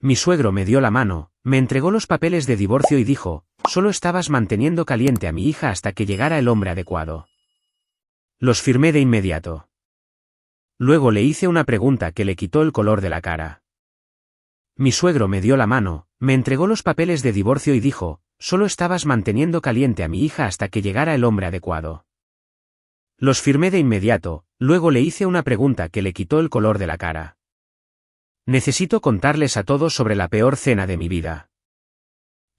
Mi suegro me dio la mano, me entregó los papeles de divorcio y dijo, solo estabas manteniendo caliente a mi hija hasta que llegara el hombre adecuado. Los firmé de inmediato. Luego le hice una pregunta que le quitó el color de la cara. Mi suegro me dio la mano, me entregó los papeles de divorcio y dijo, solo estabas manteniendo caliente a mi hija hasta que llegara el hombre adecuado. Los firmé de inmediato, luego le hice una pregunta que le quitó el color de la cara. Necesito contarles a todos sobre la peor cena de mi vida.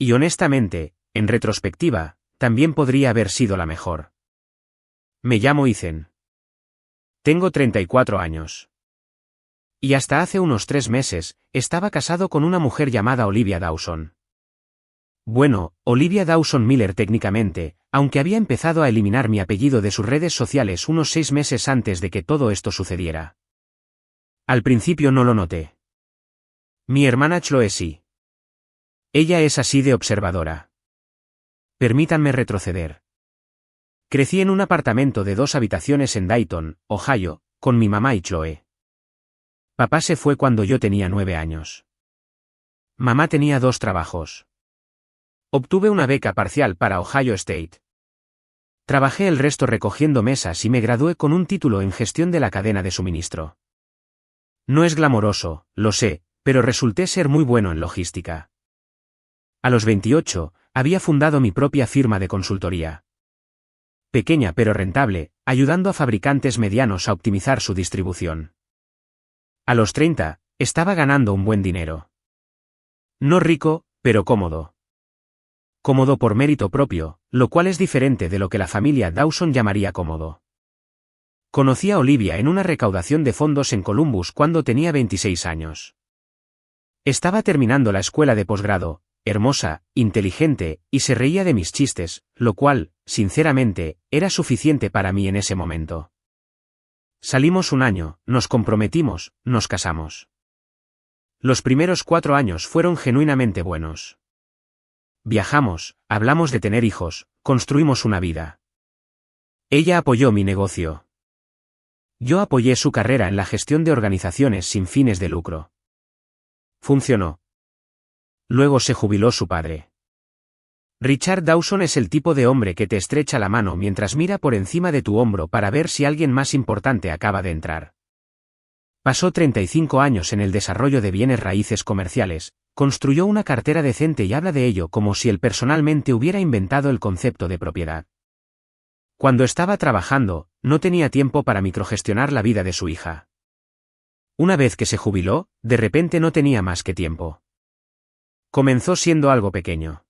Y honestamente, en retrospectiva, también podría haber sido la mejor. Me llamo Ethan. Tengo 34 años. Y hasta hace unos 3 meses, estaba casado con una mujer llamada Olivia Dawson. Bueno, Olivia Dawson Miller técnicamente, aunque había empezado a eliminar mi apellido de sus redes sociales unos 6 meses antes de que todo esto sucediera. Al principio no lo noté. Mi hermana Chloe sí. Ella es así de observadora. Permítanme retroceder. Crecí en un apartamento de 2 habitaciones en Dayton, Ohio, con mi mamá y Chloe. Papá se fue cuando yo tenía 9 años. Mamá tenía 2 trabajos. Obtuve una beca parcial para Ohio State. Trabajé el resto recogiendo mesas y me gradué con un título en gestión de la cadena de suministro. No es glamoroso, lo sé, pero resulté ser muy bueno en logística. A los 28, había fundado mi propia firma de consultoría. Pequeña pero rentable, ayudando a fabricantes medianos a optimizar su distribución. A los 30, estaba ganando un buen dinero. No rico, pero cómodo. Cómodo por mérito propio, lo cual es diferente de lo que la familia Dawson llamaría cómodo. Conocí a Olivia en una recaudación de fondos en Columbus cuando tenía 26 años. Estaba terminando la escuela de posgrado, hermosa, inteligente, y se reía de mis chistes, lo cual, sinceramente, era suficiente para mí en ese momento. Salimos un año, nos comprometimos, nos casamos. Los primeros 4 años fueron genuinamente buenos. Viajamos, hablamos de tener hijos, construimos una vida. Ella apoyó mi negocio. Yo apoyé su carrera en la gestión de organizaciones sin fines de lucro. Funcionó. Luego se jubiló su padre. Richard Dawson es el tipo de hombre que te estrecha la mano mientras mira por encima de tu hombro para ver si alguien más importante acaba de entrar. Pasó 35 años en el desarrollo de bienes raíces comerciales, construyó una cartera decente y habla de ello como si él personalmente hubiera inventado el concepto de propiedad. Cuando estaba trabajando, no tenía tiempo para microgestionar la vida de su hija. Una vez que se jubiló, de repente no tenía más que tiempo. Comenzó siendo algo pequeño.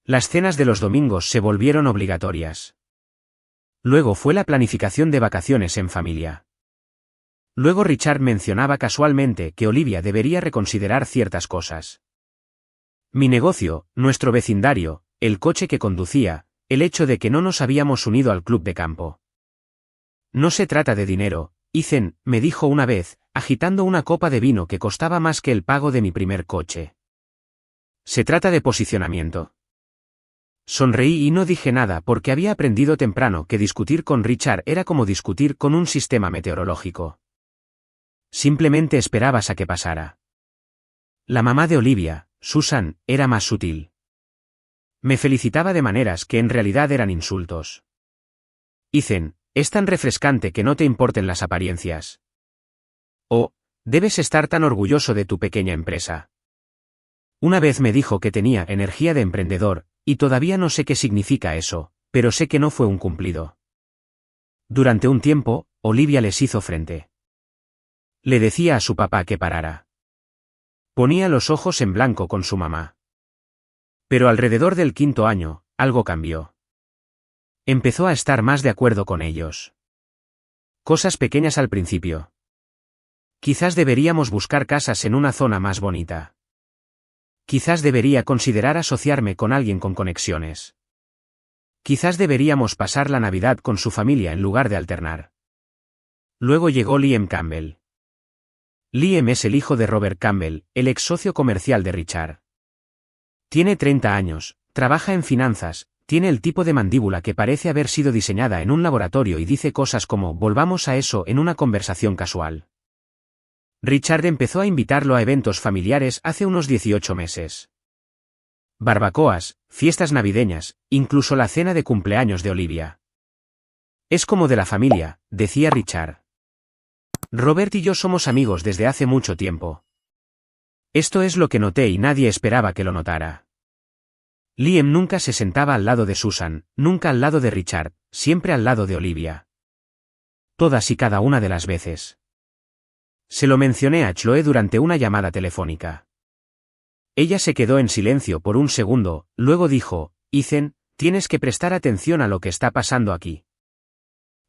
Las cenas de los domingos se volvieron obligatorias. Luego fue la planificación de vacaciones en familia. Luego Richard mencionaba casualmente que Olivia debería reconsiderar ciertas cosas. Mi negocio, nuestro vecindario, el coche que conducía, el hecho de que no nos habíamos unido al club de campo. No se trata de dinero, Ethan, me dijo una vez, agitando una copa de vino que costaba más que el pago de mi primer coche. Se trata de posicionamiento. Sonreí y no dije nada porque había aprendido temprano que discutir con Richard era como discutir con un sistema meteorológico. Simplemente esperabas a que pasara. La mamá de Olivia, Susan, era más sutil. Me felicitaba de maneras que en realidad eran insultos. Ethan, es tan refrescante que no te importen las apariencias. Oh, debes estar tan orgulloso de tu pequeña empresa. Una vez me dijo que tenía energía de emprendedor, y todavía no sé qué significa eso, pero sé que no fue un cumplido. Durante un tiempo, Olivia les hizo frente. Le decía a su papá que parara. Ponía los ojos en blanco con su mamá. Pero alrededor del 5.º año, algo cambió. Empezó a estar más de acuerdo con ellos. Cosas pequeñas al principio. Quizás deberíamos buscar casas en una zona más bonita. Quizás debería considerar asociarme con alguien con conexiones. Quizás deberíamos pasar la Navidad con su familia en lugar de alternar. Luego llegó Liam Campbell. Liam es el hijo de Robert Campbell, el ex socio comercial de Richard. Tiene 30 años, trabaja en finanzas, tiene el tipo de mandíbula que parece haber sido diseñada en un laboratorio y dice cosas como volvamos a eso en una conversación casual. Richard empezó a invitarlo a eventos familiares hace unos 18 meses. Barbacoas, fiestas navideñas, incluso la cena de cumpleaños de Olivia. Es como de la familia, decía Richard. Robert y yo somos amigos desde hace mucho tiempo. Esto es lo que noté y nadie esperaba que lo notara. Liam nunca se sentaba al lado de Susan, nunca al lado de Richard, siempre al lado de Olivia. Todas y cada una de las veces. Se lo mencioné a Chloe durante una llamada telefónica. Ella se quedó en silencio por un segundo, luego dijo, Ethan, tienes que prestar atención a lo que está pasando aquí.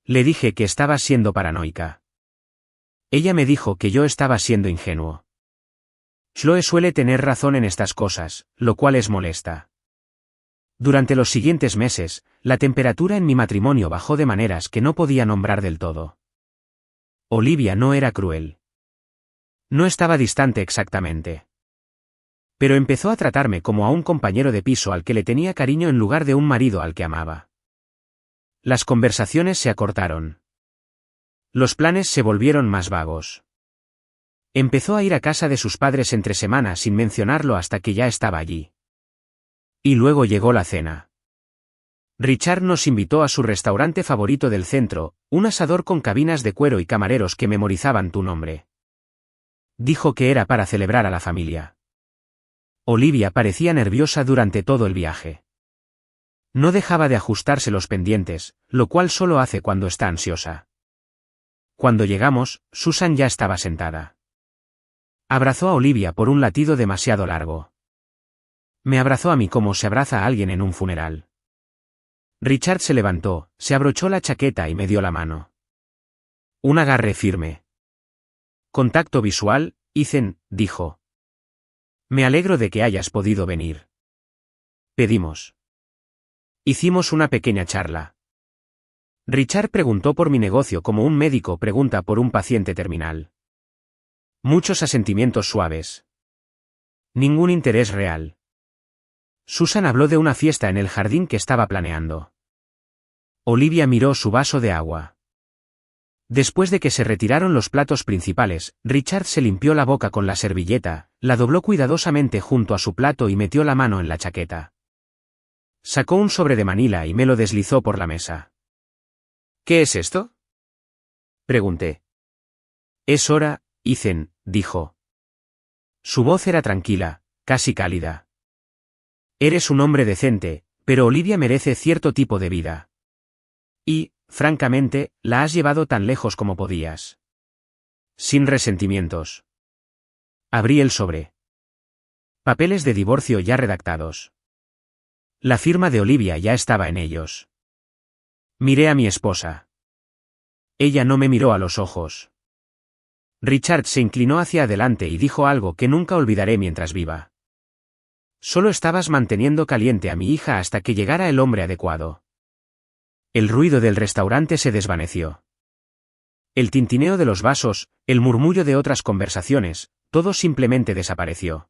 Le dije que estaba siendo paranoica. Ella me dijo que yo estaba siendo ingenuo. Chloe suele tener razón en estas cosas, lo cual es molesta. Durante los siguientes meses, la temperatura en mi matrimonio bajó de maneras que no podía nombrar del todo. Olivia no era cruel. No estaba distante exactamente. Pero empezó a tratarme como a un compañero de piso al que le tenía cariño en lugar de un marido al que amaba. Las conversaciones se acortaron. Los planes se volvieron más vagos. Empezó a ir a casa de sus padres entre semanas sin mencionarlo hasta que ya estaba allí. Y luego llegó la cena. Richard nos invitó a su restaurante favorito del centro, un asador con cabinas de cuero y camareros que memorizaban tu nombre. Dijo que era para celebrar a la familia. Olivia parecía nerviosa durante todo el viaje. No dejaba de ajustarse los pendientes, lo cual solo hace cuando está ansiosa. Cuando llegamos, Susan ya estaba sentada. Abrazó a Olivia por un latido demasiado largo. Me abrazó a mí como se abraza a alguien en un funeral. Richard se levantó, se abrochó la chaqueta y me dio la mano. Un agarre firme. Contacto visual, Ethan, dijo. Me alegro de que hayas podido venir. Pedimos. Hicimos una pequeña charla. Richard preguntó por mi negocio como un médico pregunta por un paciente terminal. Muchos asentimientos suaves. Ningún interés real. Susan habló de una fiesta en el jardín que estaba planeando. Olivia miró su vaso de agua. Después de que se retiraron los platos principales, Richard se limpió la boca con la servilleta, la dobló cuidadosamente junto a su plato y metió la mano en la chaqueta. Sacó un sobre de Manila y me lo deslizó por la mesa. ¿Qué es esto?, pregunté. Es hora, Ethan, dijo. Su voz era tranquila, casi cálida. Eres un hombre decente, pero Olivia merece cierto tipo de vida. Y, francamente, la has llevado tan lejos como podías. Sin resentimientos. Abrí el sobre. Papeles de divorcio ya redactados. La firma de Olivia ya estaba en ellos. Miré a mi esposa. Ella no me miró a los ojos. Richard se inclinó hacia adelante y dijo algo que nunca olvidaré mientras viva. Solo estabas manteniendo caliente a mi hija hasta que llegara el hombre adecuado. El ruido del restaurante se desvaneció. El tintineo de los vasos, el murmullo de otras conversaciones, todo simplemente desapareció.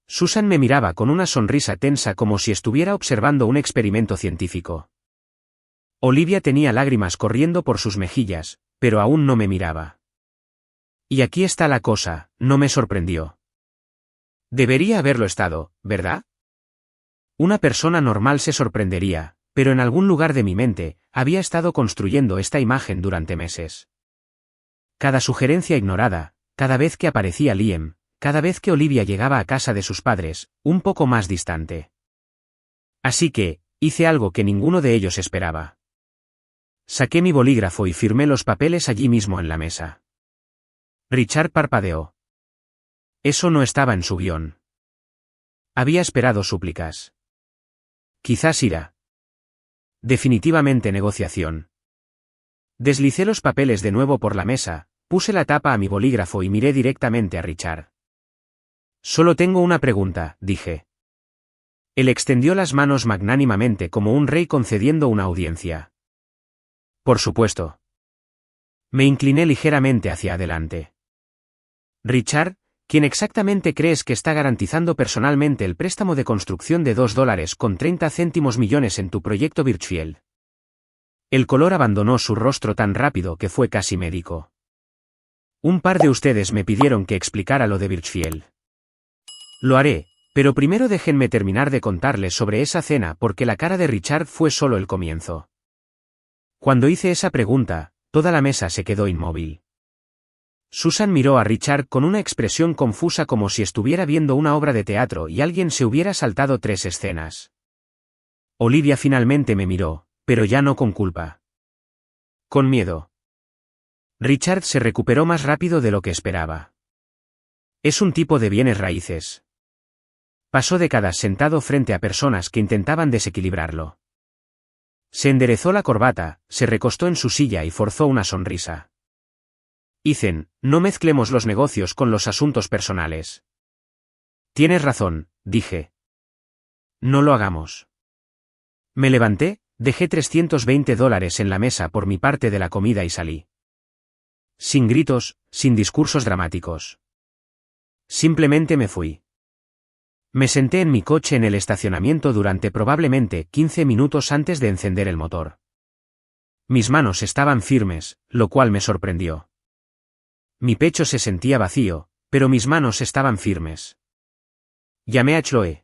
Susan me miraba con una sonrisa tensa como si estuviera observando un experimento científico. Olivia tenía lágrimas corriendo por sus mejillas, pero aún no me miraba. Y aquí está la cosa, no me sorprendió. Debería haberlo estado, ¿verdad? Una persona normal se sorprendería, pero en algún lugar de mi mente, había estado construyendo esta imagen durante meses. Cada sugerencia ignorada, cada vez que aparecía Liam, cada vez que Olivia llegaba a casa de sus padres, un poco más distante. Así que, hice algo que ninguno de ellos esperaba. Saqué mi bolígrafo y firmé los papeles allí mismo en la mesa. Richard parpadeó. Eso no estaba en su guión. Había esperado súplicas. Quizás ira. Definitivamente negociación. Deslicé los papeles de nuevo por la mesa, puse la tapa a mi bolígrafo y miré directamente a Richard. Solo tengo una pregunta, dije. Él extendió las manos magnánimamente como un rey concediendo una audiencia. Por supuesto. Me incliné ligeramente hacia adelante. Richard, ¿quién exactamente crees que está garantizando personalmente el préstamo de construcción de $2.30 millones en tu proyecto Birchfield? El color abandonó su rostro tan rápido que fue casi médico. Un par de ustedes me pidieron que explicara lo de Birchfield. Lo haré, pero primero déjenme terminar de contarles sobre esa cena porque la cara de Richard fue solo el comienzo. Cuando hice esa pregunta, toda la mesa se quedó inmóvil. Susan miró a Richard con una expresión confusa como si estuviera viendo una obra de teatro y alguien se hubiera saltado 3 escenas. Olivia finalmente me miró, pero ya no con culpa. Con miedo. Richard se recuperó más rápido de lo que esperaba. Es un tipo de bienes raíces. Pasó décadas sentado frente a personas que intentaban desequilibrarlo. Se enderezó la corbata, se recostó en su silla y forzó una sonrisa. Ethan, no mezclemos los negocios con los asuntos personales. Tienes razón, dije. No lo hagamos. Me levanté, dejé $320 en la mesa por mi parte de la comida y salí. Sin gritos, sin discursos dramáticos. Simplemente me fui. Me senté en mi coche en el estacionamiento durante probablemente 15 minutos antes de encender el motor. Mis manos estaban firmes, lo cual me sorprendió. Mi pecho se sentía vacío, pero mis manos estaban firmes. Llamé a Chloe.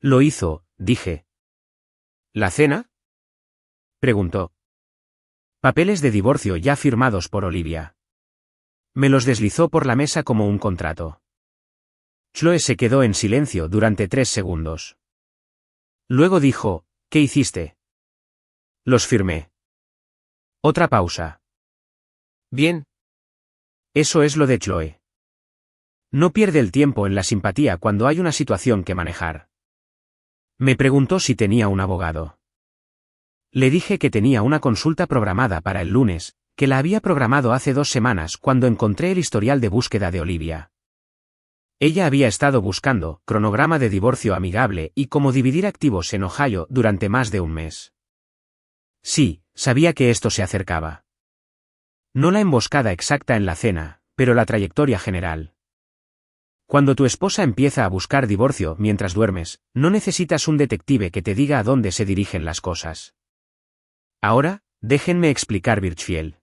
Lo hizo, dije. ¿La cena? Preguntó. Papeles de divorcio ya firmados por Olivia. Me los deslizó por la mesa como un contrato. Chloe se quedó en silencio durante 3 segundos. Luego dijo, ¿qué hiciste? Los firmé. Otra pausa. Bien. Eso es lo de Chloe. No pierde el tiempo en la simpatía cuando hay una situación que manejar. Me preguntó si tenía un abogado. Le dije que tenía una consulta programada para el lunes, que la había programado hace 2 semanas cuando encontré el historial de búsqueda de Olivia. Ella había estado buscando cronograma de divorcio amigable y cómo dividir activos en Ohio durante más de un mes. Sí, sabía que esto se acercaba. No la emboscada exacta en la cena, pero la trayectoria general. Cuando tu esposa empieza a buscar divorcio mientras duermes, no necesitas un detective que te diga a dónde se dirigen las cosas. Ahora, déjenme explicar Birchfield.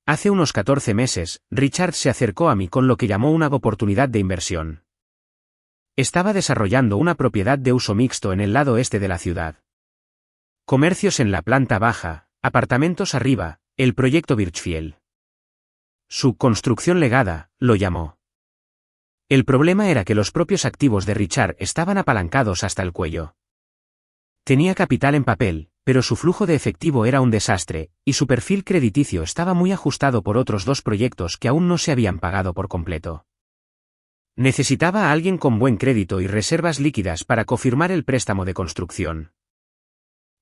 Hace unos 14 meses, Richard se acercó a mí con lo que llamó una oportunidad de inversión. Estaba desarrollando una propiedad de uso mixto en el lado este de la ciudad. Comercios en la planta baja, apartamentos arriba, el proyecto Birchfield. Su construcción legada, lo llamó. El problema era que los propios activos de Richard estaban apalancados hasta el cuello. Tenía capital en papel, pero su flujo de efectivo era un desastre, y su perfil crediticio estaba muy ajustado por otros 2 proyectos que aún no se habían pagado por completo. Necesitaba a alguien con buen crédito y reservas líquidas para confirmar el préstamo de construcción.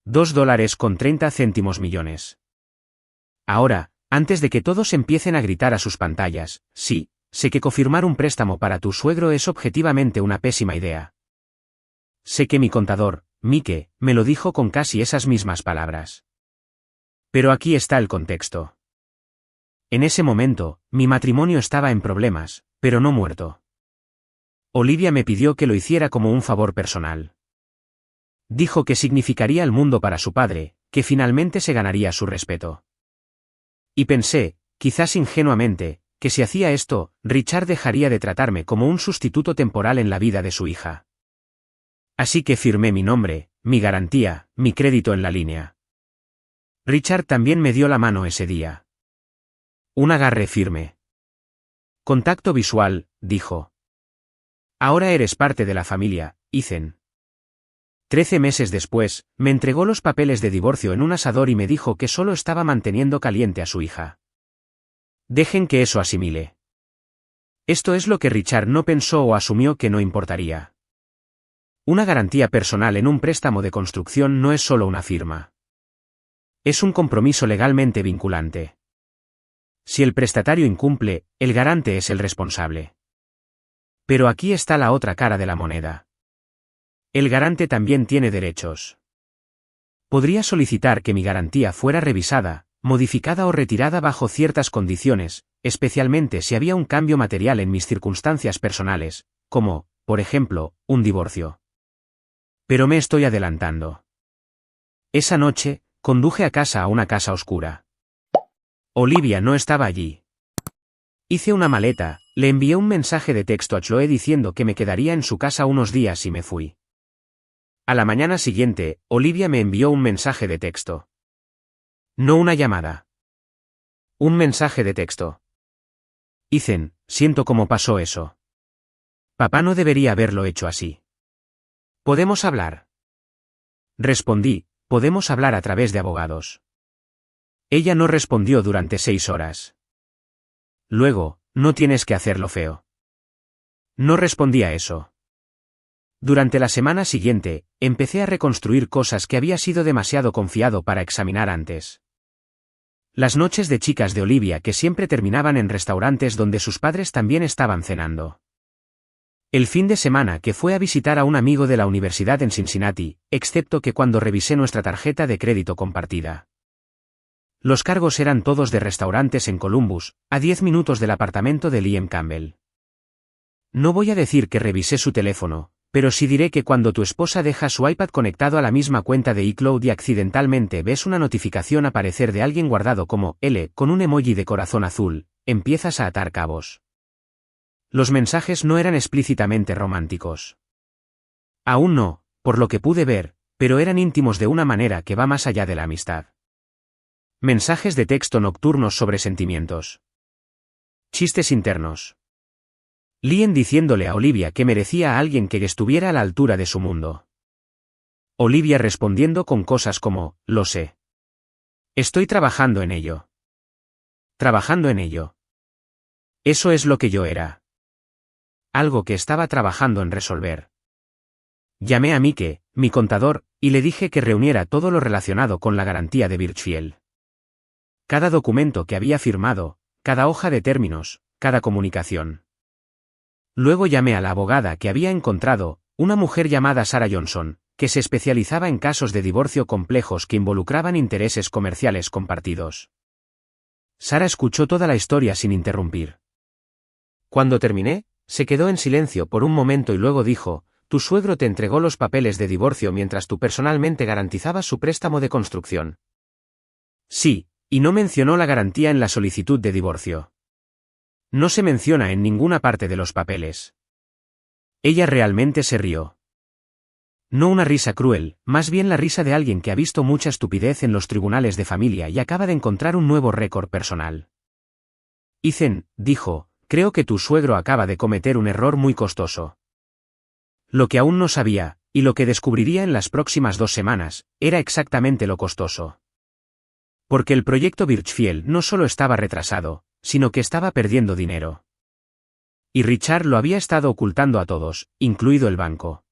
$2.30 millones. Ahora, antes de que todos empiecen a gritar a sus pantallas, sí, sé que confirmar un préstamo para tu suegro es objetivamente una pésima idea. Sé que mi contador, Mike, me lo dijo con casi esas mismas palabras. Pero aquí está el contexto. En ese momento, mi matrimonio estaba en problemas, pero no muerto. Olivia me pidió que lo hiciera como un favor personal. Dijo que significaría el mundo para su padre, que finalmente se ganaría su respeto. Y pensé, quizás ingenuamente, que si hacía esto, Richard dejaría de tratarme como un sustituto temporal en la vida de su hija. Así que firmé mi nombre, mi garantía, mi crédito en la línea. Richard también me dio la mano ese día. Un agarre firme. Contacto visual, dijo. Ahora eres parte de la familia, Ethan. 13 meses después, me entregó los papeles de divorcio en un asador y me dijo que solo estaba manteniendo caliente a su hija. Dejen que eso asimile. Esto es lo que Richard no pensó o asumió que no importaría. Una garantía personal en un préstamo de construcción no es solo una firma. Es un compromiso legalmente vinculante. Si el prestatario incumple, el garante es el responsable. Pero aquí está la otra cara de la moneda. El garante también tiene derechos. Podría solicitar que mi garantía fuera revisada, modificada o retirada bajo ciertas condiciones, especialmente si había un cambio material en mis circunstancias personales, como, por ejemplo, un divorcio. Pero me estoy adelantando. Esa noche, conduje a una casa oscura. Olivia no estaba allí. Hice una maleta, le envié un mensaje de texto a Chloe diciendo que me quedaría en su casa unos días y me fui. A la mañana siguiente, Olivia me envió un mensaje de texto. No una llamada. Un mensaje de texto. Ethan, siento cómo pasó eso. Papá no debería haberlo hecho así. ¿Podemos hablar? Respondí, podemos hablar a través de abogados. Ella no respondió durante 6 horas. Luego, no tienes que hacerlo feo. No respondí a eso. Durante la semana siguiente, empecé a reconstruir cosas que había sido demasiado confiado para examinar antes. Las noches de chicas de Olivia que siempre terminaban en restaurantes donde sus padres también estaban cenando. El fin de semana que fue a visitar a un amigo de la universidad en Cincinnati, excepto que cuando revisé nuestra tarjeta de crédito compartida. Los cargos eran todos de restaurantes en Columbus, a 10 minutos del apartamento de Liam Campbell. No voy a decir que revisé su teléfono, pero sí diré que cuando tu esposa deja su iPad conectado a la misma cuenta de iCloud y accidentalmente ves una notificación aparecer de alguien guardado como L con un emoji de corazón azul, empiezas a atar cabos. Los mensajes no eran explícitamente románticos. Aún no, por lo que pude ver, pero eran íntimos de una manera que va más allá de la amistad. Mensajes de texto nocturnos sobre sentimientos. Chistes internos. Liam diciéndole a Olivia que merecía a alguien que estuviera a la altura de su mundo. Olivia respondiendo con cosas como, lo sé. Estoy trabajando en ello. Trabajando en ello. Eso es lo que yo era. Algo que estaba trabajando en resolver. Llamé a Mike, mi contador, y le dije que reuniera todo lo relacionado con la garantía de Birchfield. Cada documento que había firmado, cada hoja de términos, cada comunicación. Luego llamé a la abogada que había encontrado, una mujer llamada Sarah Johnson, que se especializaba en casos de divorcio complejos que involucraban intereses comerciales compartidos. Sarah escuchó toda la historia sin interrumpir. Cuando terminé, se quedó en silencio por un momento y luego dijo, tu suegro te entregó los papeles de divorcio mientras tú personalmente garantizabas su préstamo de construcción. Sí, y no mencionó la garantía en la solicitud de divorcio. No se menciona en ninguna parte de los papeles. Ella realmente se rió. No una risa cruel, más bien la risa de alguien que ha visto mucha estupidez en los tribunales de familia y acaba de encontrar un nuevo récord personal. Ethan, dijo, creo que tu suegro acaba de cometer un error muy costoso. Lo que aún no sabía, y lo que descubriría en las próximas 2 semanas, era exactamente lo costoso. Porque el proyecto Birchfield no solo estaba retrasado, sino que estaba perdiendo dinero. Y Richard lo había estado ocultando a todos, incluido el banco.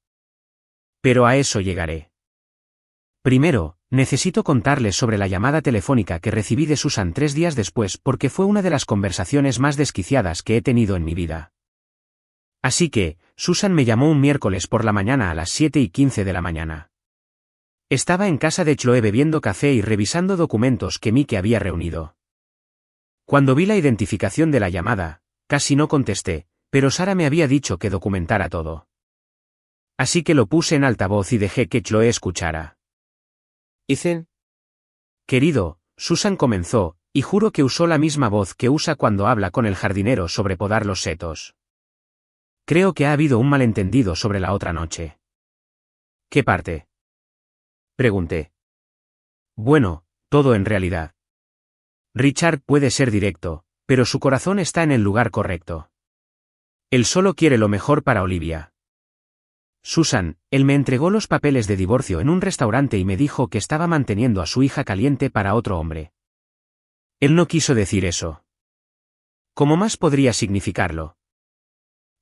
Pero a eso llegaré. Primero, necesito contarles sobre la llamada telefónica que recibí de Susan 3 días después porque fue una de las conversaciones más desquiciadas que he tenido en mi vida. Así que, Susan me llamó un miércoles por la mañana a las 7:15 de la mañana. Estaba en casa de Chloe bebiendo café y revisando documentos que Mike había reunido. Cuando vi la identificación de la llamada, casi no contesté, pero Sarah me había dicho que documentara todo. Así que lo puse en altavoz y dejé que Chloe escuchara. Ethan. Querido, Susan comenzó, y juro que usó la misma voz que usa cuando habla con el jardinero sobre podar los setos. Creo que ha habido un malentendido sobre la otra noche. ¿Qué parte? Pregunté. Bueno, todo en realidad. Richard puede ser directo, pero su corazón está en el lugar correcto. Él solo quiere lo mejor para Olivia. Susan, él me entregó los papeles de divorcio en un restaurante y me dijo que estaba manteniendo a su hija caliente para otro hombre. Él no quiso decir eso. ¿Cómo más podría significarlo?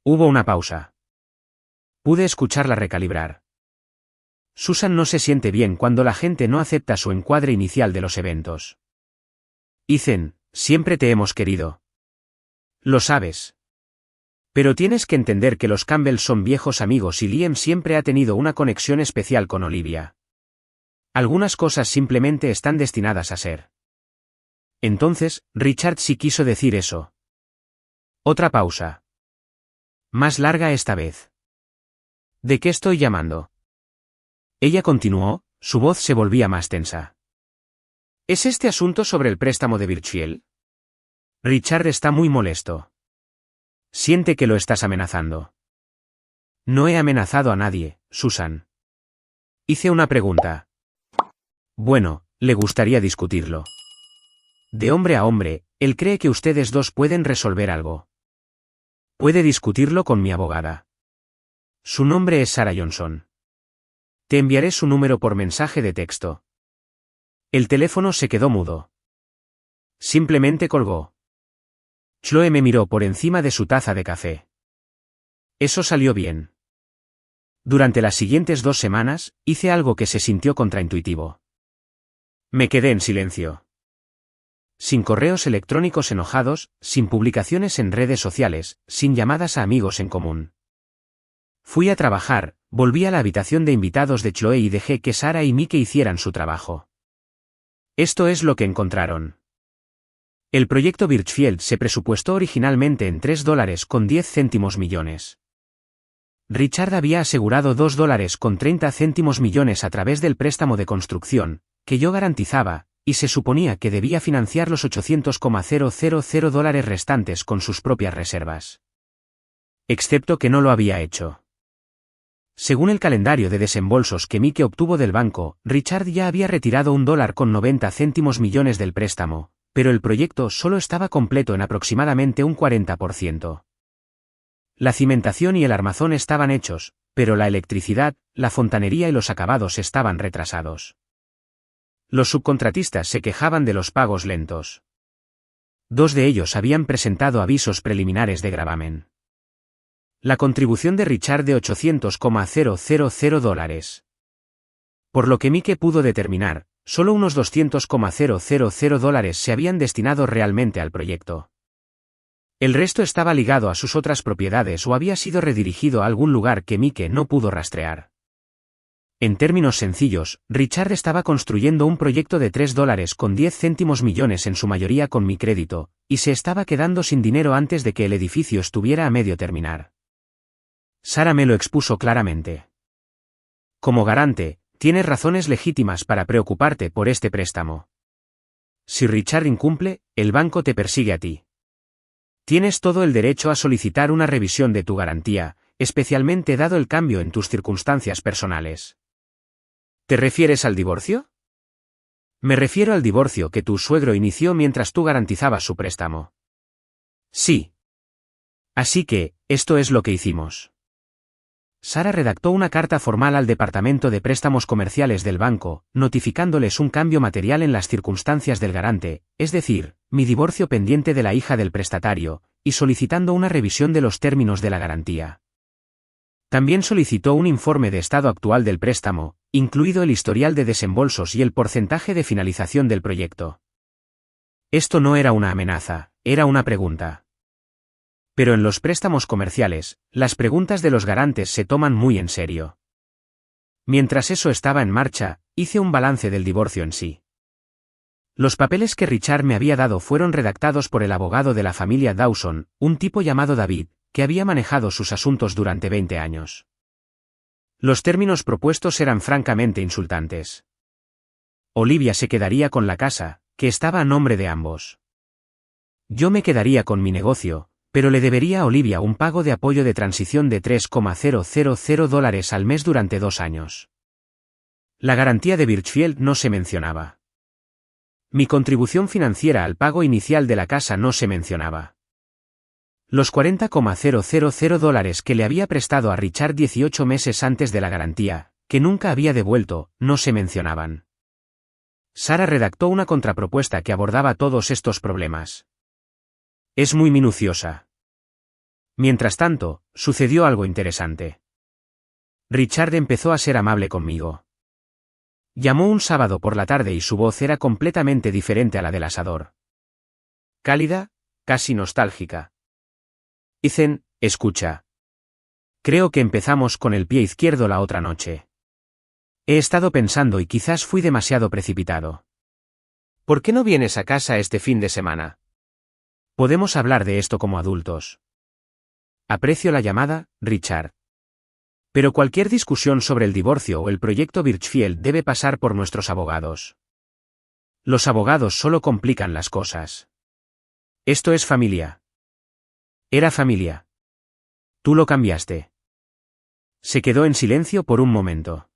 Hubo una pausa. Pude escucharla recalibrar. Susan no se siente bien cuando la gente no acepta su encuadre inicial de los eventos. Ethan, siempre te hemos querido. Lo sabes. Pero tienes que entender que los Campbell son viejos amigos y Liam siempre ha tenido una conexión especial con Olivia. Algunas cosas simplemente están destinadas a ser. Entonces, Richard sí quiso decir eso. Otra pausa. Más larga esta vez. ¿De qué estoy llamando? Ella continuó, su voz se volvía más tensa. ¿Es este asunto sobre el préstamo de Birchfield? Richard está muy molesto. Siente que lo estás amenazando. No he amenazado a nadie, Susan. Hice una pregunta. Bueno, le gustaría discutirlo. De hombre a hombre, él cree que ustedes dos pueden resolver algo. Puede discutirlo con mi abogada. Su nombre es Sarah Johnson. Te enviaré su número por mensaje de texto. El teléfono se quedó mudo. Simplemente colgó. Chloe me miró por encima de su taza de café. Eso salió bien. Durante las siguientes 2 semanas, hice algo que se sintió contraintuitivo. Me quedé en silencio. Sin correos electrónicos enojados, sin publicaciones en redes sociales, sin llamadas a amigos en común. Fui a trabajar, volví a la habitación de invitados de Chloe y dejé que Sarah y Mike hicieran su trabajo. Esto es lo que encontraron. El proyecto Birchfield se presupuestó originalmente en $3.10 millones. Richard había asegurado $2.30 millones a través del préstamo de construcción, que yo garantizaba, y se suponía que debía financiar los $800,000 restantes con sus propias reservas. Excepto que no lo había hecho. Según el calendario de desembolsos que Mike obtuvo del banco, Richard ya había retirado $1.90 millones del préstamo, pero el proyecto solo estaba completo en aproximadamente un 40%. La cimentación y el armazón estaban hechos, pero la electricidad, la fontanería y los acabados estaban retrasados. Los subcontratistas se quejaban de los pagos lentos. 2 de ellos habían presentado avisos preliminares de gravamen. La contribución de Richard de $800,000. Por lo que Mike pudo determinar, solo unos $200,000 se habían destinado realmente al proyecto. El resto estaba ligado a sus otras propiedades o había sido redirigido a algún lugar que Mike no pudo rastrear. En términos sencillos, Richard estaba construyendo un proyecto de $3.10 millones en su mayoría con mi crédito, y se estaba quedando sin dinero antes de que el edificio estuviera a medio terminar. Sarah me lo expuso claramente. Como garante, tienes razones legítimas para preocuparte por este préstamo. Si Richard incumple, el banco te persigue a ti. Tienes todo el derecho a solicitar una revisión de tu garantía, especialmente dado el cambio en tus circunstancias personales. ¿Te refieres al divorcio? Me refiero al divorcio que tu suegro inició mientras tú garantizabas su préstamo. Sí. Así que, esto es lo que hicimos. Sarah redactó una carta formal al Departamento de Préstamos Comerciales del banco, notificándoles un cambio material en las circunstancias del garante, es decir, mi divorcio pendiente de la hija del prestatario, y solicitando una revisión de los términos de la garantía. También solicitó un informe de estado actual del préstamo, incluido el historial de desembolsos y el porcentaje de finalización del proyecto. Esto no era una amenaza, era una pregunta. Pero en los préstamos comerciales, las preguntas de los garantes se toman muy en serio. Mientras eso estaba en marcha, hice un balance del divorcio en sí. Los papeles que Richard me había dado fueron redactados por el abogado de la familia Dawson, un tipo llamado David, que había manejado sus asuntos durante 20 años. Los términos propuestos eran francamente insultantes. Olivia se quedaría con la casa, que estaba a nombre de ambos. Yo me quedaría con mi negocio, pero le debería a Olivia un pago de apoyo de transición de $3,000 al mes durante 2 años. La garantía de Birchfield no se mencionaba. Mi contribución financiera al pago inicial de la casa no se mencionaba. Los $40,000 que le había prestado a Richard 18 meses antes de la garantía, que nunca había devuelto, no se mencionaban. Sarah redactó una contrapropuesta que abordaba todos estos problemas. Es muy minuciosa. Mientras tanto, sucedió algo interesante. Richard empezó a ser amable conmigo. Llamó un sábado por la tarde y su voz era completamente diferente a la del asador. Cálida, casi nostálgica. Ethan, escucha. Creo que empezamos con el pie izquierdo la otra noche. He estado pensando y quizás fui demasiado precipitado. ¿Por qué no vienes a casa este fin de semana? Podemos hablar de esto como adultos. Aprecio la llamada, Richard. Pero cualquier discusión sobre el divorcio o el proyecto Birchfield debe pasar por nuestros abogados. Los abogados solo complican las cosas. Esto es familia. Era familia. Tú lo cambiaste. Se quedó en silencio por un momento.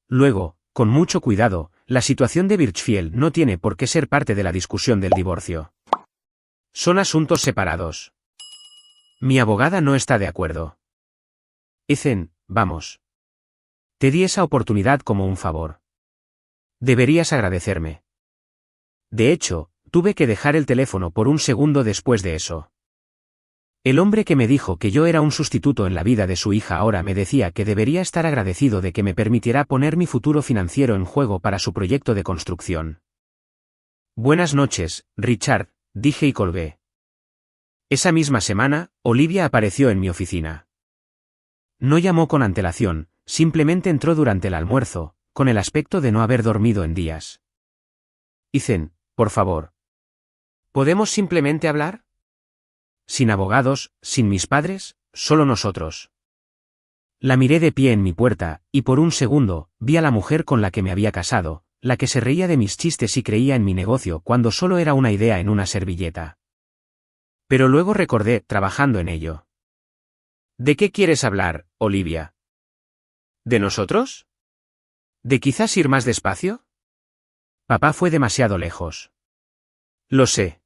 Luego, con mucho cuidado, la situación de Birchfield no tiene por qué ser parte de la discusión del divorcio. Son asuntos separados. Mi abogada no está de acuerdo. Ethan, vamos. Te di esa oportunidad como un favor. Deberías agradecerme. De hecho, tuve que dejar el teléfono por un segundo después de eso. El hombre que me dijo que yo era un sustituto en la vida de su hija ahora me decía que debería estar agradecido de que me permitiera poner mi futuro financiero en juego para su proyecto de construcción. Buenas noches, Richard, dije y colgué. Esa misma semana, Olivia apareció en mi oficina. No llamó con antelación, simplemente entró durante el almuerzo, con el aspecto de no haber dormido en días. Ethan, por favor. ¿Podemos simplemente hablar? Sin abogados, sin mis padres, solo nosotros. La miré de pie en mi puerta, y por un segundo, vi a la mujer con la que me había casado, la que se reía de mis chistes y creía en mi negocio cuando solo era una idea en una servilleta. Pero luego recordé, trabajando en ello. ¿De qué quieres hablar, Olivia? ¿De nosotros? ¿De quizás ir más despacio? Papá fue demasiado lejos. Lo sé.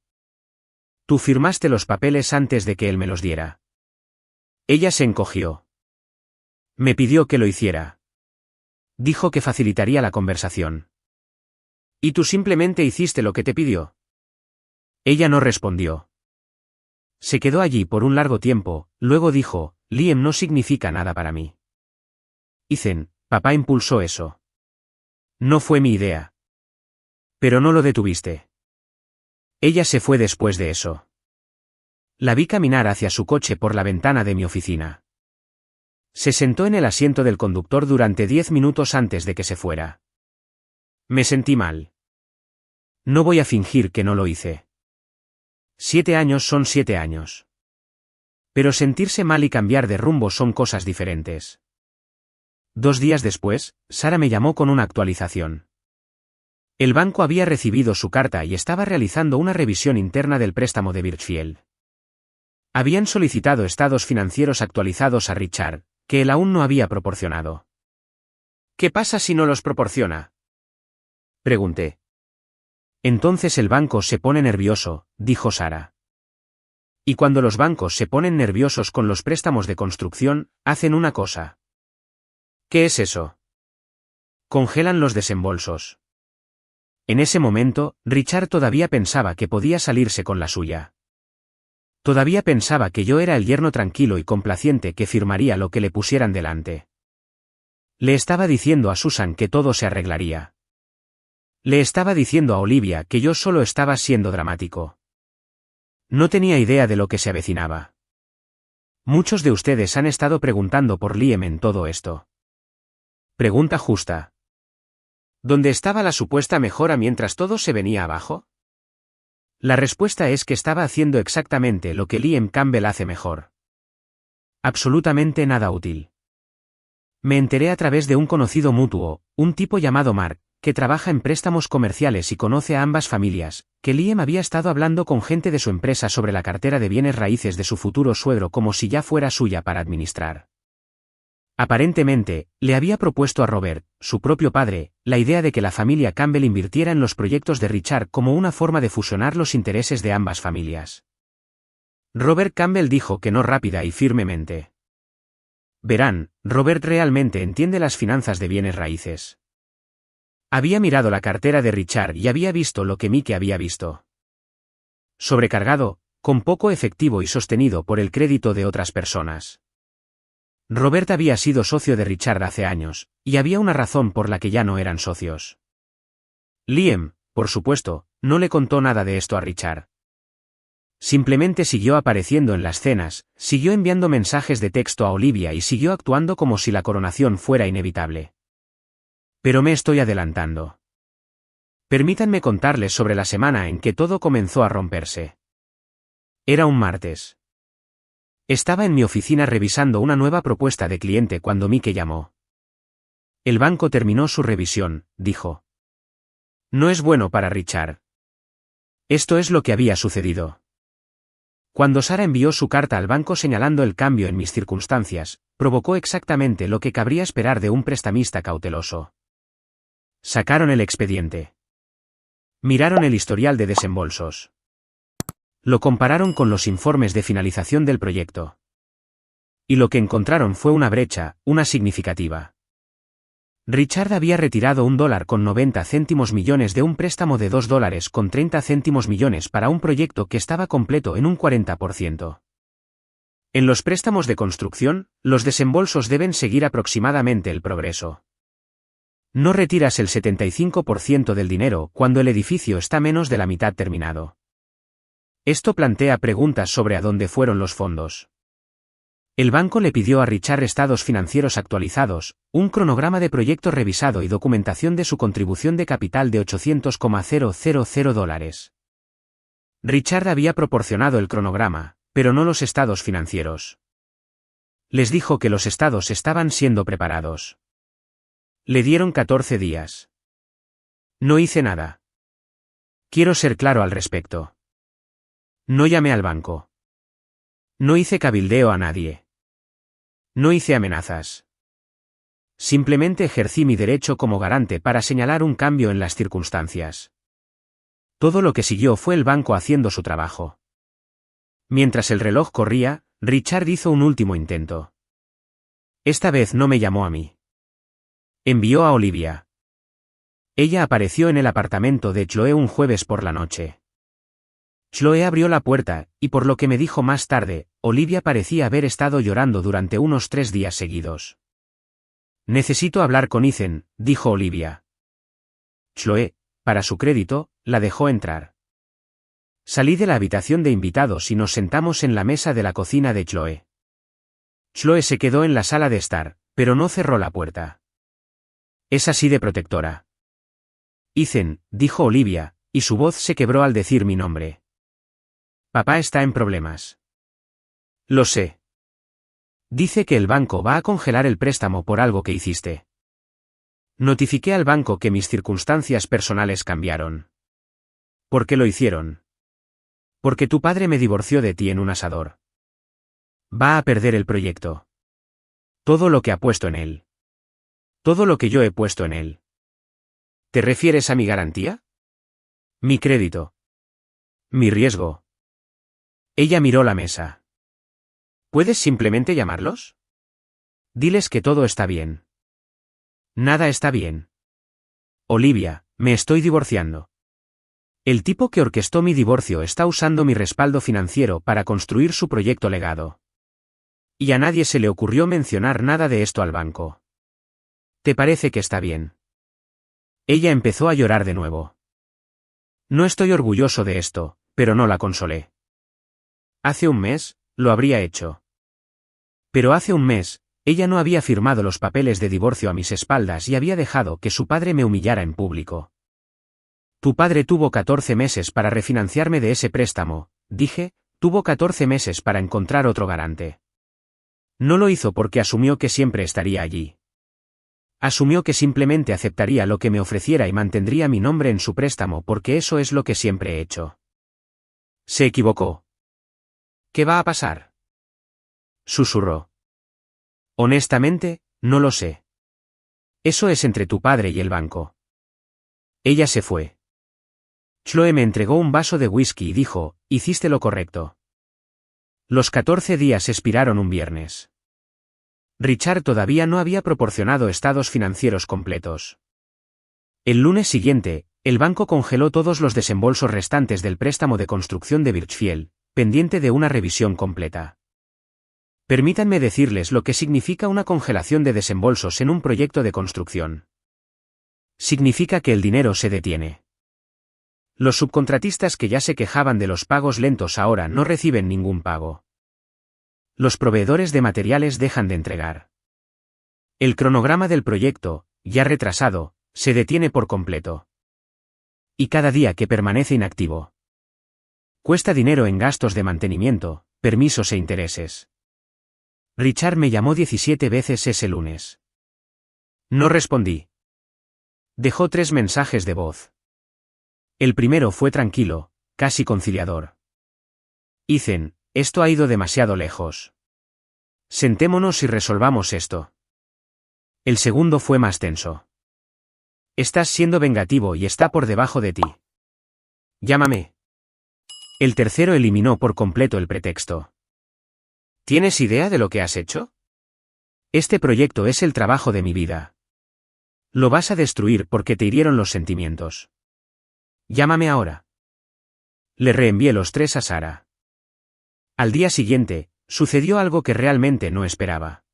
Tú firmaste los papeles antes de que él me los diera. Ella se encogió. Me pidió que lo hiciera. Dijo que facilitaría la conversación. ¿Y tú simplemente hiciste lo que te pidió? Ella no respondió. Se quedó allí por un largo tiempo, luego dijo, Liam no significa nada para mí. Ethan, papá impulsó eso. No fue mi idea. Pero no lo detuviste. Ella se fue después de eso. La vi caminar hacia su coche por la ventana de mi oficina. Se sentó en el asiento del conductor durante 10 minutos antes de que se fuera. Me sentí mal. No voy a fingir que no lo hice. 7 años son 7 años. Pero sentirse mal y cambiar de rumbo son cosas diferentes. 2 días después, Sara me llamó con una actualización. El banco había recibido su carta y estaba realizando una revisión interna del préstamo de Birchfield. Habían solicitado estados financieros actualizados a Richard, que él aún no había proporcionado. ¿Qué pasa si no los proporciona? Pregunté. Entonces el banco se pone nervioso, dijo Sara. Y cuando los bancos se ponen nerviosos con los préstamos de construcción, hacen una cosa. ¿Qué es eso? Congelan los desembolsos. En ese momento, Richard todavía pensaba que podía salirse con la suya. Todavía pensaba que yo era el yerno tranquilo y complaciente que firmaría lo que le pusieran delante. Le estaba diciendo a Susan que todo se arreglaría. Le estaba diciendo a Olivia que yo solo estaba siendo dramático. No tenía idea de lo que se avecinaba. Muchos de ustedes han estado preguntando por Liam en todo esto. Pregunta justa. ¿Dónde estaba la supuesta mejora mientras todo se venía abajo? La respuesta es que estaba haciendo exactamente lo que Liam Campbell hace mejor. Absolutamente nada útil. Me enteré a través de un conocido mutuo, un tipo llamado Mark, que trabaja en préstamos comerciales y conoce a ambas familias, que Liam había estado hablando con gente de su empresa sobre la cartera de bienes raíces de su futuro suegro como si ya fuera suya para administrar. Aparentemente, le había propuesto a Robert, su propio padre, la idea de que la familia Campbell invirtiera en los proyectos de Richard como una forma de fusionar los intereses de ambas familias. Robert Campbell dijo que no rápida y firmemente. Verán, Robert realmente entiende las finanzas de bienes raíces. Había mirado la cartera de Richard y había visto lo que Mike había visto. Sobrecargado, con poco efectivo y sostenido por el crédito de otras personas. Robert había sido socio de Richard hace años, y había una razón por la que ya no eran socios. Liam, por supuesto, no le contó nada de esto a Richard. Simplemente siguió apareciendo en las cenas, siguió enviando mensajes de texto a Olivia y siguió actuando como si la coronación fuera inevitable. Pero me estoy adelantando. Permítanme contarles sobre la semana en que todo comenzó a romperse. Era un martes. Estaba en mi oficina revisando una nueva propuesta de cliente cuando Mike llamó. El banco terminó su revisión, dijo. No es bueno para Richard. Esto es lo que había sucedido. Cuando Sara envió su carta al banco señalando el cambio en mis circunstancias, provocó exactamente lo que cabría esperar de un prestamista cauteloso. Sacaron el expediente. Miraron el historial de desembolsos. Lo compararon con los informes de finalización del proyecto. Y lo que encontraron fue una brecha, una significativa. Richard había retirado $1.90 millones de un préstamo de $2.30 millones para un proyecto que estaba completo en un 40%. En los préstamos de construcción, los desembolsos deben seguir aproximadamente el progreso. No retiras el 75% del dinero cuando el edificio está menos de la mitad terminado. Esto plantea preguntas sobre a dónde fueron los fondos. El banco le pidió a Richard estados financieros actualizados, un cronograma de proyecto revisado y documentación de su contribución de capital de $800,000. Richard había proporcionado el cronograma, pero no los estados financieros. Les dijo que los estados estaban siendo preparados. Le dieron 14 días. No hice nada. Quiero ser claro al respecto. No llamé al banco. No hice cabildeo a nadie. No hice amenazas. Simplemente ejercí mi derecho como garante para señalar un cambio en las circunstancias. Todo lo que siguió fue el banco haciendo su trabajo. Mientras el reloj corría, Richard hizo un último intento. Esta vez no me llamó a mí. Envió a Olivia. Ella apareció en el apartamento de Chloe un jueves por la noche. Chloe abrió la puerta, y por lo que me dijo más tarde, Olivia parecía haber estado llorando durante unos 3 días seguidos. Necesito hablar con Ethan, dijo Olivia. Chloe, para su crédito, la dejó entrar. Salí de la habitación de invitados y nos sentamos en la mesa de la cocina de Chloe. Chloe se quedó en la sala de estar, pero no cerró la puerta. Es así de protectora. Ethan, dijo Olivia, y su voz se quebró al decir mi nombre. Papá está en problemas. Lo sé. Dice que el banco va a congelar el préstamo por algo que hiciste. Notifiqué al banco que mis circunstancias personales cambiaron. ¿Por qué lo hicieron? Porque tu padre me divorció de ti en un asador. Va a perder el proyecto. Todo lo que ha puesto en él. Todo lo que yo he puesto en él. ¿Te refieres a mi garantía? Mi crédito. Mi riesgo. Ella miró la mesa. ¿Puedes simplemente llamarlos? Diles que todo está bien. Nada está bien. Olivia, me estoy divorciando. El tipo que orquestó mi divorcio está usando mi respaldo financiero para construir su proyecto legado. Y a nadie se le ocurrió mencionar nada de esto al banco. ¿Te parece que está bien? Ella empezó a llorar de nuevo. No estoy orgulloso de esto, pero no la consolé. Hace un mes, lo habría hecho. Pero hace un mes, ella no había firmado los papeles de divorcio a mis espaldas y había dejado que su padre me humillara en público. Tu padre tuvo 14 meses para refinanciarme de ese préstamo, dije, tuvo 14 meses para encontrar otro garante. No lo hizo porque asumió que siempre estaría allí. Asumió que simplemente aceptaría lo que me ofreciera y mantendría mi nombre en su préstamo porque eso es lo que siempre he hecho. Se equivocó. ¿Qué va a pasar? Susurró. Honestamente, no lo sé. Eso es entre tu padre y el banco. Ella se fue. Chloe me entregó un vaso de whisky y dijo, hiciste lo correcto. Los 14 días expiraron un viernes. Richard todavía no había proporcionado estados financieros completos. El lunes siguiente, el banco congeló todos los desembolsos restantes del préstamo de construcción de Birchfield, pendiente de una revisión completa. Permítanme decirles lo que significa una congelación de desembolsos en un proyecto de construcción. Significa que el dinero se detiene. Los subcontratistas que ya se quejaban de los pagos lentos ahora no reciben ningún pago. Los proveedores de materiales dejan de entregar. El cronograma del proyecto, ya retrasado, se detiene por completo. Y cada día que permanece inactivo cuesta dinero en gastos de mantenimiento, permisos e intereses. Richard me llamó 17 veces ese lunes. No respondí. Dejó 3 mensajes de voz. El primero fue tranquilo, casi conciliador. Ethan, esto ha ido demasiado lejos. Sentémonos y resolvamos esto. El segundo fue más tenso. Estás siendo vengativo y está por debajo de ti. Llámame. El tercero eliminó por completo el pretexto. ¿Tienes idea de lo que has hecho? Este proyecto es el trabajo de mi vida. Lo vas a destruir porque te hirieron los sentimientos. Llámame ahora. Le reenvié los 3 a Sara. Al día siguiente, sucedió algo que realmente no esperaba.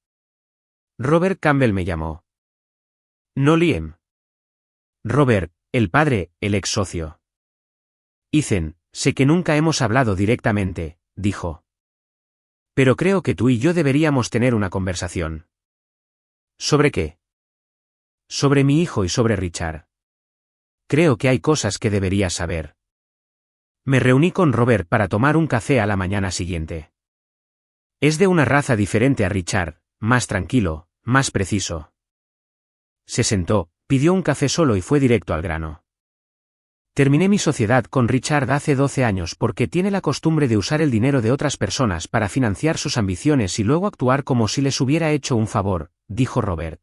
Robert Campbell me llamó. No Liam. Robert, el padre, el ex socio. Ethan, sé que nunca hemos hablado directamente, dijo. Pero creo que tú y yo deberíamos tener una conversación. ¿Sobre qué? Sobre mi hijo y sobre Richard. Creo que hay cosas que deberías saber. Me reuní con Robert para tomar un café a la mañana siguiente. Es de una raza diferente a Richard, más tranquilo, más preciso. Se sentó, pidió un café solo y fue directo al grano. Terminé mi sociedad con Richard hace 12 años porque tiene la costumbre de usar el dinero de otras personas para financiar sus ambiciones y luego actuar como si les hubiera hecho un favor, dijo Robert.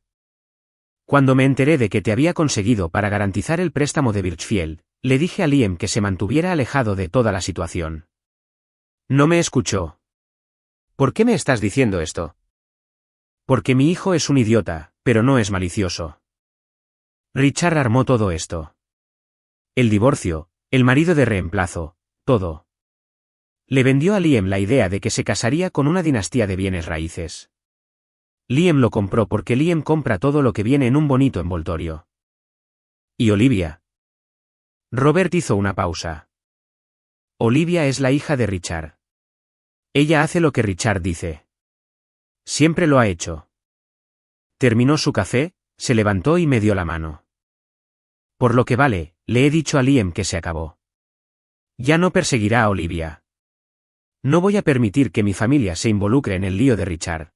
Cuando me enteré de que te había conseguido para garantizar el préstamo de Birchfield, le dije a Liam que se mantuviera alejado de toda la situación. No me escuchó. ¿Por qué me estás diciendo esto? Porque mi hijo es un idiota, pero no es malicioso. Richard armó todo esto. El divorcio, el marido de reemplazo, todo. Le vendió a Liam la idea de que se casaría con una dinastía de bienes raíces. Liam lo compró porque Liam compra todo lo que viene en un bonito envoltorio. ¿Y Olivia? Robert hizo una pausa. Olivia es la hija de Richard. Ella hace lo que Richard dice. Siempre lo ha hecho. Terminó su café, se levantó y me dio la mano. Por lo que vale, le he dicho a Liam que se acabó. Ya no perseguirá a Olivia. No voy a permitir que mi familia se involucre en el lío de Richard.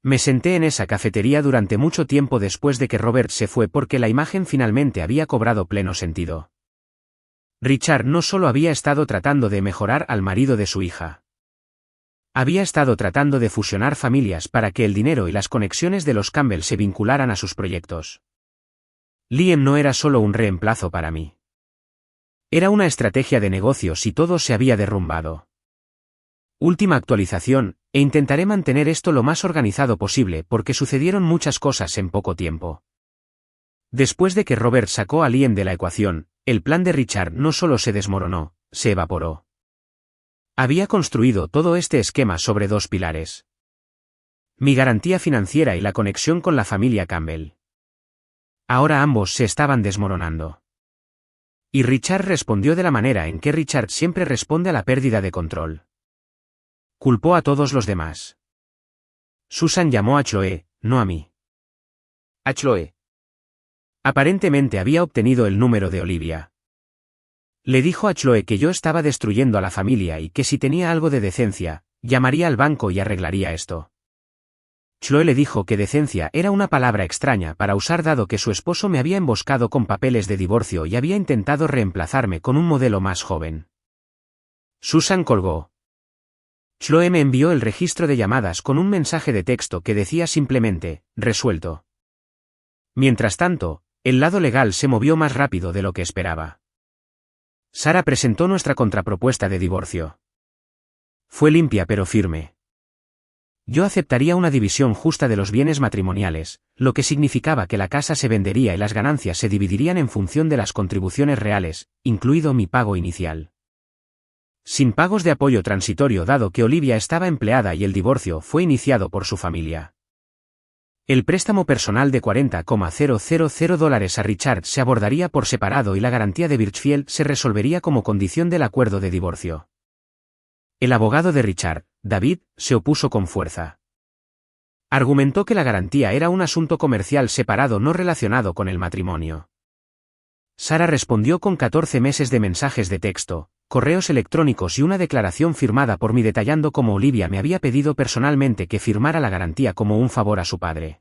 Me senté en esa cafetería durante mucho tiempo después de que Robert se fue porque la imagen finalmente había cobrado pleno sentido. Richard no solo había estado tratando de mejorar al marido de su hija. Había estado tratando de fusionar familias para que el dinero y las conexiones de los Campbell se vincularan a sus proyectos. Liam no era solo un reemplazo para mí. Era una estrategia de negocios y todo se había derrumbado. Última actualización, e intentaré mantener esto lo más organizado posible porque sucedieron muchas cosas en poco tiempo. Después de que Robert sacó a Liam de la ecuación, el plan de Richard no solo se desmoronó, se evaporó. Había construido todo este esquema sobre 2 pilares. Mi garantía financiera y la conexión con la familia Campbell. Ahora ambos se estaban desmoronando. Y Richard respondió de la manera en que Richard siempre responde a la pérdida de control. Culpó a todos los demás. Susan llamó a Chloe, no a mí. A Chloe. Aparentemente había obtenido el número de Olivia. Le dijo a Chloe que yo estaba destruyendo a la familia y que si tenía algo de decencia, llamaría al banco y arreglaría esto. Chloe le dijo que decencia era una palabra extraña para usar dado que su esposo me había emboscado con papeles de divorcio y había intentado reemplazarme con un modelo más joven. Susan colgó. Chloe me envió el registro de llamadas con un mensaje de texto que decía simplemente, resuelto. Mientras tanto, el lado legal se movió más rápido de lo que esperaba. Sara presentó nuestra contrapropuesta de divorcio. Fue limpia pero firme. Yo aceptaría una división justa de los bienes matrimoniales, lo que significaba que la casa se vendería y las ganancias se dividirían en función de las contribuciones reales, incluido mi pago inicial. Sin pagos de apoyo transitorio dado que Olivia estaba empleada y el divorcio fue iniciado por su familia. El préstamo personal de $40,000 a Richard se abordaría por separado y la garantía de Birchfield se resolvería como condición del acuerdo de divorcio. El abogado de Richard, David, se opuso con fuerza. Argumentó que la garantía era un asunto comercial separado no relacionado con el matrimonio. Sara respondió con 14 meses de mensajes de texto, correos electrónicos y una declaración firmada por mí detallando cómo Olivia me había pedido personalmente que firmara la garantía como un favor a su padre.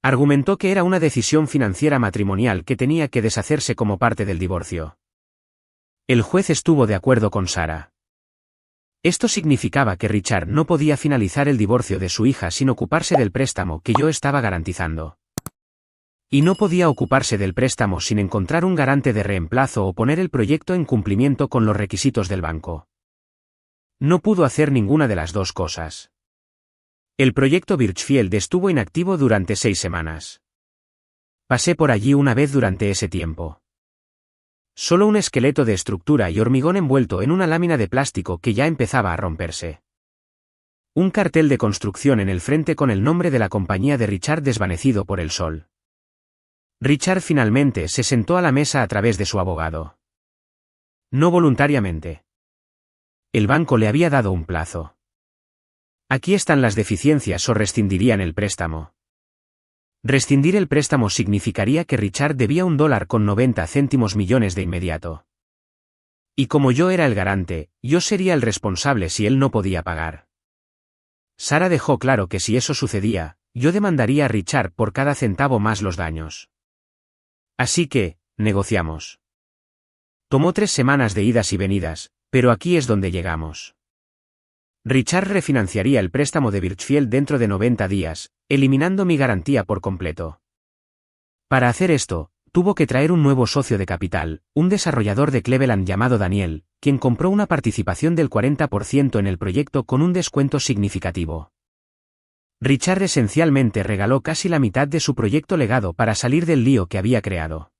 Argumentó que era una decisión financiera matrimonial que tenía que deshacerse como parte del divorcio. El juez estuvo de acuerdo con Sara. Esto significaba que Richard no podía finalizar el divorcio de su hija sin ocuparse del préstamo que yo estaba garantizando. Y no podía ocuparse del préstamo sin encontrar un garante de reemplazo o poner el proyecto en cumplimiento con los requisitos del banco. No pudo hacer ninguna de las dos cosas. El proyecto Birchfield estuvo inactivo durante 6 semanas. Pasé por allí una vez durante ese tiempo. Solo un esqueleto de estructura y hormigón envuelto en una lámina de plástico que ya empezaba a romperse. Un cartel de construcción en el frente con el nombre de la compañía de Richard desvanecido por el sol. Richard finalmente se sentó a la mesa a través de su abogado. No voluntariamente. El banco le había dado un plazo. Aquí están las deficiencias o rescindirían el préstamo. Rescindir el préstamo significaría que Richard debía $1.90 de inmediato. Y como yo era el garante, yo sería el responsable si él no podía pagar. Sara dejó claro que si eso sucedía, yo demandaría a Richard por cada centavo más los daños. Así que, negociamos. Tomó 3 semanas de idas y venidas, pero aquí es donde llegamos. Richard refinanciaría el préstamo de Birchfield dentro de 90 días, eliminando mi garantía por completo. Para hacer esto, tuvo que traer un nuevo socio de capital, un desarrollador de Cleveland llamado Daniel, quien compró una participación del 40% en el proyecto con un descuento significativo. Richard esencialmente regaló casi la mitad de su proyecto legado para salir del lío que había creado.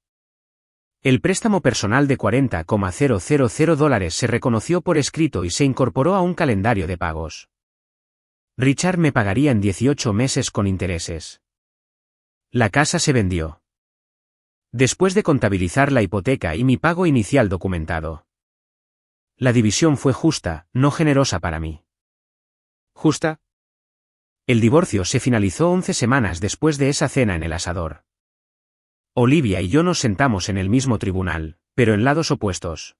El préstamo personal de $40,000 se reconoció por escrito y se incorporó a un calendario de pagos. Richard me pagaría en 18 meses con intereses. La casa se vendió. Después de contabilizar la hipoteca y mi pago inicial documentado. La división fue justa, no generosa para mí. ¿Justa? El divorcio se finalizó 11 semanas después de esa cena en el asador. Olivia y yo nos sentamos en el mismo tribunal, pero en lados opuestos.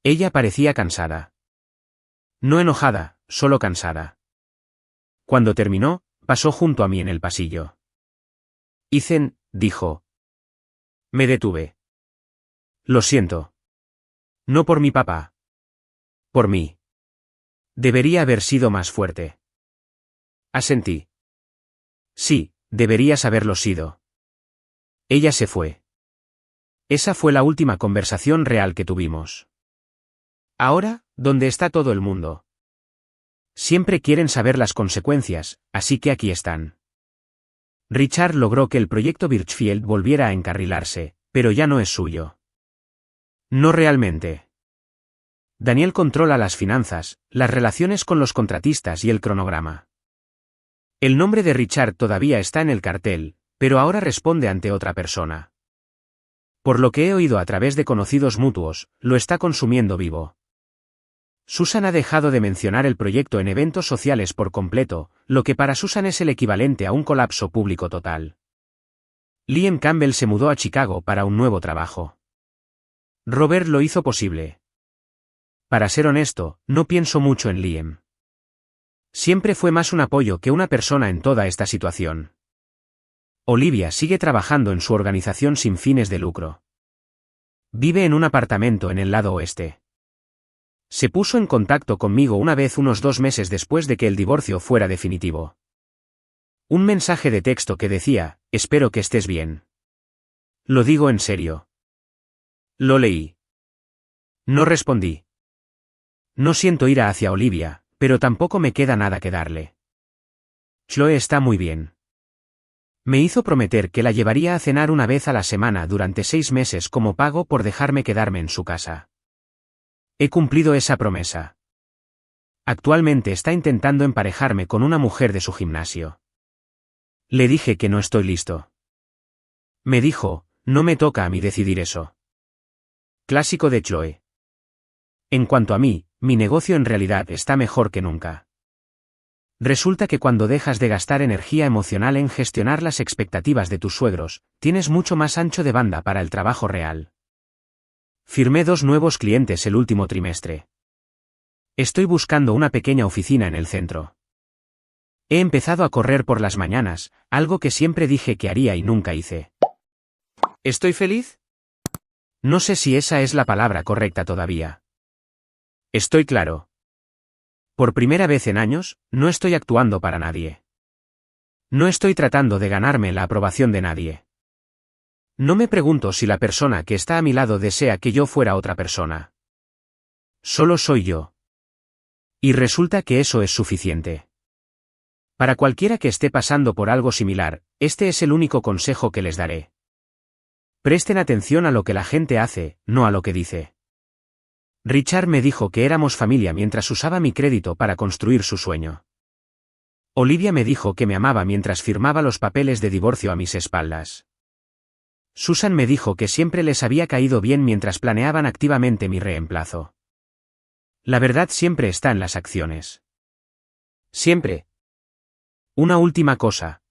Ella parecía cansada. No enojada, solo cansada. Cuando terminó, pasó junto a mí en el pasillo. Ethan, dijo. Me detuve. Lo siento. No por mi papá. Por mí. Debería haber sido más fuerte. Asentí. Sí, deberías haberlo sido. Ella se fue. Esa fue la última conversación real que tuvimos. Ahora, ¿dónde está todo el mundo? Siempre quieren saber las consecuencias, así que aquí están. Richard logró que el proyecto Birchfield volviera a encarrilarse, pero ya no es suyo. No realmente. Daniel controla las finanzas, las relaciones con los contratistas y el cronograma. El nombre de Richard todavía está en el cartel, pero ahora responde ante otra persona. Por lo que he oído a través de conocidos mutuos, lo está consumiendo vivo. Susan ha dejado de mencionar el proyecto en eventos sociales por completo, lo que para Susan es el equivalente a un colapso público total. Liam Campbell se mudó a Chicago para un nuevo trabajo. Robert lo hizo posible. Para ser honesto, no pienso mucho en Liam. Siempre fue más un apoyo que una persona en toda esta situación. Olivia sigue trabajando en su organización sin fines de lucro. Vive en un apartamento en el lado oeste. Se puso en contacto conmigo una vez unos 2 meses después de que el divorcio fuera definitivo. Un mensaje de texto que decía, espero que estés bien. Lo digo en serio. Lo leí. No respondí. No siento ira hacia Olivia, pero tampoco me queda nada que darle. Chloe está muy bien. Me hizo prometer que la llevaría a cenar una vez a la semana durante 6 meses como pago por dejarme quedarme en su casa. He cumplido esa promesa. Actualmente está intentando emparejarme con una mujer de su gimnasio. Le dije que no estoy listo. Me dijo, no me toca a mí decidir eso. Clásico de Chloe. En cuanto a mí, mi negocio en realidad está mejor que nunca. Resulta que cuando dejas de gastar energía emocional en gestionar las expectativas de tus suegros, tienes mucho más ancho de banda para el trabajo real. Firmé 2 nuevos clientes el último trimestre. Estoy buscando una pequeña oficina en el centro. He empezado a correr por las mañanas, algo que siempre dije que haría y nunca hice. ¿Estoy feliz? No sé si esa es la palabra correcta todavía. Estoy claro. Por primera vez en años, no estoy actuando para nadie. No estoy tratando de ganarme la aprobación de nadie. No me pregunto si la persona que está a mi lado desea que yo fuera otra persona. Solo soy yo. Y resulta que eso es suficiente. Para cualquiera que esté pasando por algo similar, este es el único consejo que les daré. Presten atención a lo que la gente hace, no a lo que dice. Richard me dijo que éramos familia mientras usaba mi crédito para construir su sueño. Olivia me dijo que me amaba mientras firmaba los papeles de divorcio a mis espaldas. Susan me dijo que siempre les había caído bien mientras planeaban activamente mi reemplazo. La verdad siempre está en las acciones. Siempre. Una última cosa.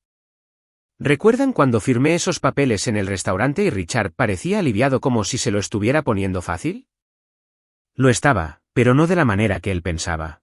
¿Recuerdan cuando firmé esos papeles en el restaurante y Richard parecía aliviado como si se lo estuviera poniendo fácil? Lo estaba, pero no de la manera que él pensaba.